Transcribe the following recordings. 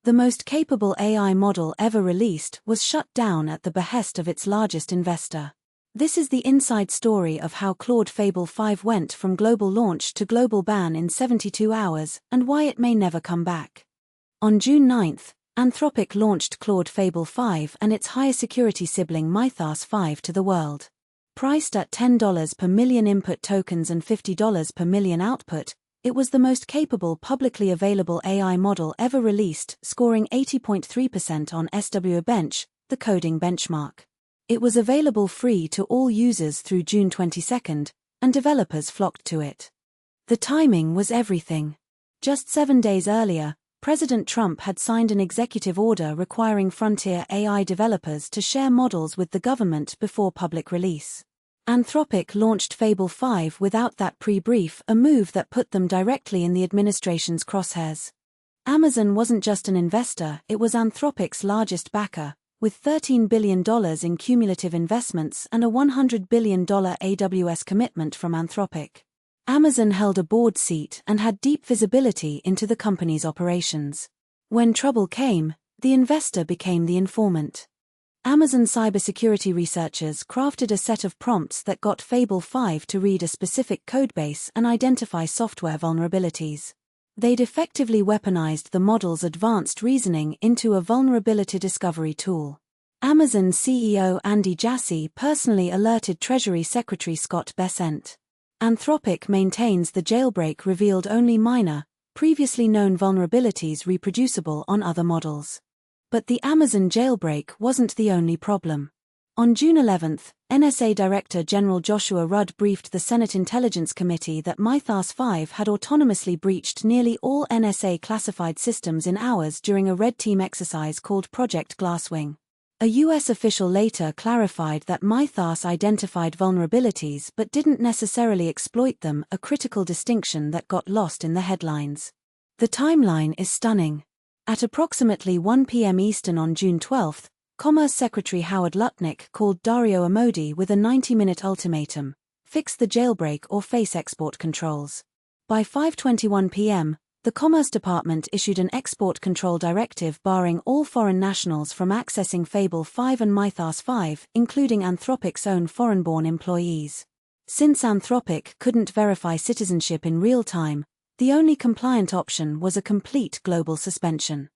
The most capable AI model ever released was shut down at the behest of its largest investor. This is the inside story of how Claude Fable 5 went from global launch to global ban in 72 hours, and why it may never come back. On June 9, Anthropic launched Claude Fable 5 and its higher security sibling Mythos 5 to the world. Priced at $10 per million input tokens and $50 per million output, it was the most capable publicly available AI model ever released, scoring 80.3% on SWBench, the coding benchmark. It was available free to all users through June 22, and developers flocked to it. The timing was everything. Just 7 days earlier, President Trump had signed an executive order requiring frontier AI developers to share models with the government before public release. Anthropic launched Fable 5 without that pre-brief, a move that put them directly in the administration's crosshairs. Amazon wasn't just an investor, it was Anthropic's largest backer, with $13 billion in cumulative investments and a $100 billion AWS commitment from Anthropic. Amazon held a board seat and had deep visibility into the company's operations. When trouble came, the investor became the informant. Amazon cybersecurity researchers crafted a set of prompts that got Fable 5 to read a specific codebase and identify software vulnerabilities. They'd effectively weaponized the model's advanced reasoning into a vulnerability discovery tool. Amazon CEO Andy Jassy personally alerted Treasury Secretary Scott Bessent. Anthropic maintains the jailbreak revealed only minor, previously known vulnerabilities reproducible on other models. But the Amazon jailbreak wasn't the only problem. On June 11, NSA Director General Joshua Rudd briefed the Senate Intelligence Committee that Mythos 5 had autonomously breached nearly all NSA classified systems in hours during a red team exercise called Project Glasswing. A U.S. official later clarified that Mythos identified vulnerabilities but didn't necessarily exploit them, a critical distinction that got lost in the headlines. The timeline is stunning. At approximately 1 p.m. Eastern on June 12, Commerce Secretary Howard Lutnick called Dario Amodei with a 90-minute ultimatum: fix the jailbreak or face export controls. By 5:21 p.m., the Commerce Department issued an export control directive barring all foreign nationals from accessing Fable 5 and Mythos 5, including Anthropic's own foreign-born employees. Since Anthropic couldn't verify citizenship in real time, the only compliant option was a complete global suspension.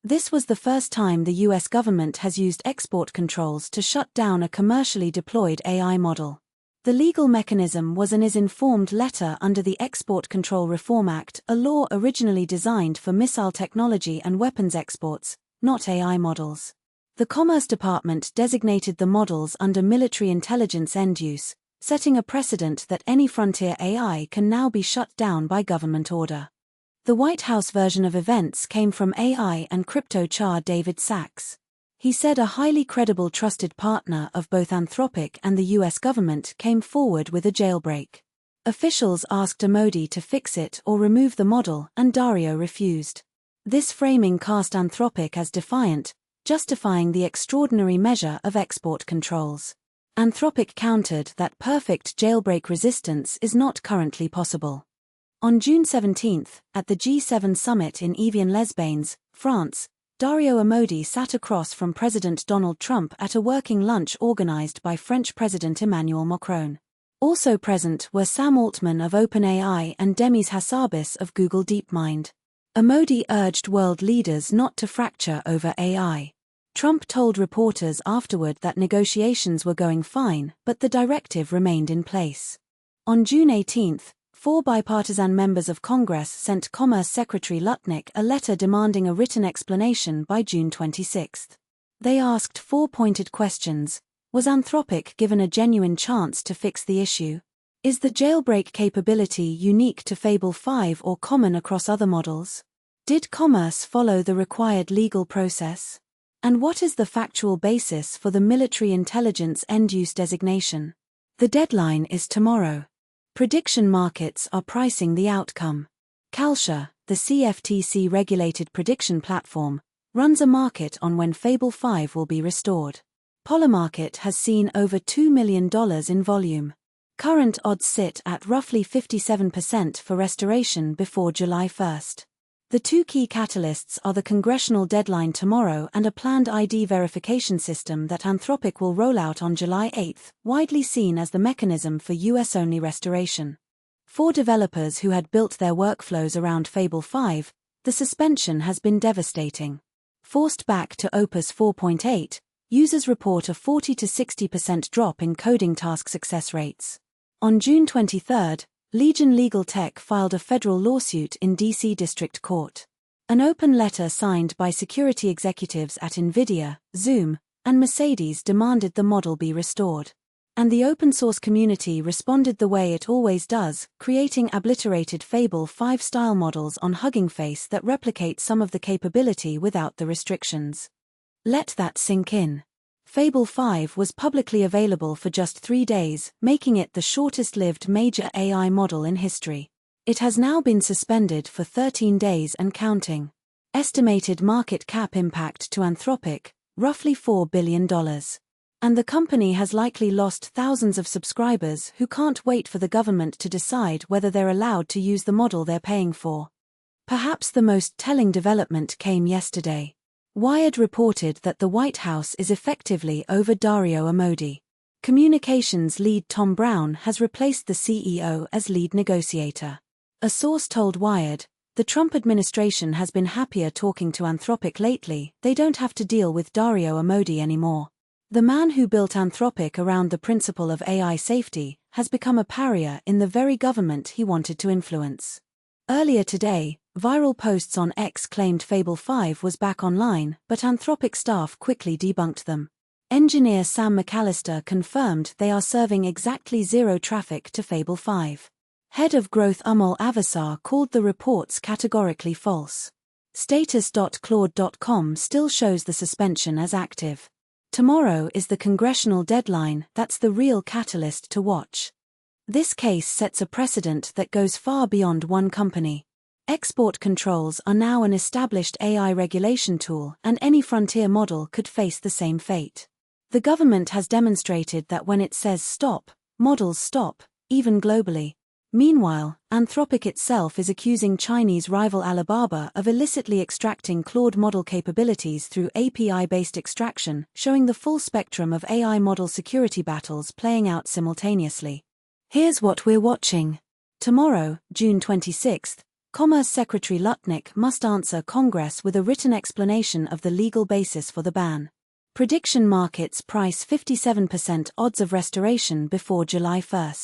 This was the first time the U.S. government has used export controls to shut down a commercially deployed AI model. The legal mechanism was an is-informed letter under the Export Control Reform Act, a law originally designed for missile technology and weapons exports, not AI models. The Commerce Department designated the models under military intelligence end use, setting a precedent that any frontier AI can now be shut down by government order. The White House version of events came from AI and crypto czar David Sachs. He said a highly credible trusted partner of both Anthropic and the U.S. government came forward with a jailbreak. Officials asked Amodei to fix it or remove the model, and Dario refused. This framing cast Anthropic as defiant, justifying the extraordinary measure of export controls. Anthropic countered that perfect jailbreak resistance is not currently possible. On June 17, at the G7 summit in Evian-les-Bains, France, Dario Amodei sat across from President Donald Trump at a working lunch organized by French President Emmanuel Macron. Also present were Sam Altman of OpenAI and Demis Hassabis of Google DeepMind. Amodei urged world leaders not to fracture over AI. Trump told reporters afterward that negotiations were going fine, but the directive remained in place. On June 18, 4 bipartisan members of Congress sent Commerce Secretary Lutnick a letter demanding a written explanation by June 26. They asked 4 pointed questions. Was Anthropic given a genuine chance to fix the issue? Is the jailbreak capability unique to Fable 5 or common across other models? Did Commerce follow the required legal process? And what is the factual basis for the military intelligence end-use designation? The deadline is tomorrow. Prediction markets are pricing the outcome. Calcia, the CFTC-regulated prediction platform, runs a market on when Fable 5 will be restored. Polymarket has seen over $2 million in volume. Current odds sit at roughly 57% for restoration before July 1. The two key catalysts are the congressional deadline tomorrow and a planned ID verification system that Anthropic will roll out on July 8, widely seen as the mechanism for US-only restoration. For developers who had built their workflows around Fable 5, the suspension has been devastating. Forced back to Opus 4.8, users report a 40 to 60% drop in coding task success rates. On June 23, Legion Legal Tech filed a federal lawsuit in D.C. District Court. An open letter signed by security executives at NVIDIA, Zoom, and Mercedes demanded the model be restored. And the open-source community responded the way it always does, creating obliterated Fable 5-style models on Hugging Face that replicate some of the capability without the restrictions. Let that sink in. Fable 5 was publicly available for just 3 days, making it the shortest-lived major AI model in history. It has now been suspended for 13 days and counting. Estimated market cap impact to Anthropic, roughly $4 billion. And the company has likely lost thousands of subscribers who can't wait for the government to decide whether they're allowed to use the model they're paying for. Perhaps the most telling development came yesterday. Wired reported that the White House is effectively over Dario Amodei. Communications lead Tom Brown has replaced the CEO as lead negotiator. A source told Wired, "The Trump administration has been happier talking to Anthropic lately, they don't have to deal with Dario Amodei anymore." The man who built Anthropic around the principle of AI safety has become a pariah in the very government he wanted to influence. Earlier today, viral posts on X claimed Fable 5 was back online, but Anthropic staff quickly debunked them. Engineer Sam McAllister confirmed they are serving exactly zero traffic to Fable 5. Head of Growth Amol Avasar called the reports categorically false. Status.claude.com still shows the suspension as active. Tomorrow is the congressional deadline, that's the real catalyst to watch. This case sets a precedent that goes far beyond one company. Export controls are now an established AI regulation tool, and any frontier model could face the same fate. The government has demonstrated that when it says stop, models stop, even globally. Meanwhile, Anthropic itself is accusing Chinese rival Alibaba of illicitly extracting Claude model capabilities through API-based extraction, showing the full spectrum of AI model security battles playing out simultaneously. Here's what we're watching. Tomorrow, June 26, Commerce Secretary Lutnick must answer Congress with a written explanation of the legal basis for the ban. Prediction markets price 57% odds of restoration before July 1.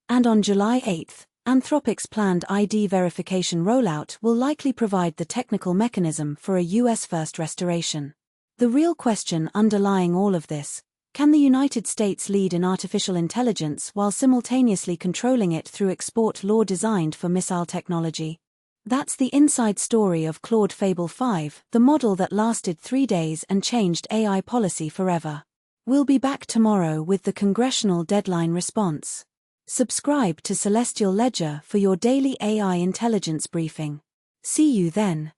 And on July 8, Anthropic's planned ID verification rollout will likely provide the technical mechanism for a US-first restoration. The real question underlying all of this: can the United States lead in artificial intelligence while simultaneously controlling it through export law designed for missile technology? That's the inside story of Claude Fable 5, the model that lasted 3 days and changed AI policy forever. We'll be back tomorrow with the congressional deadline response. Subscribe to Celestial Ledger for your daily AI intelligence briefing. See you then.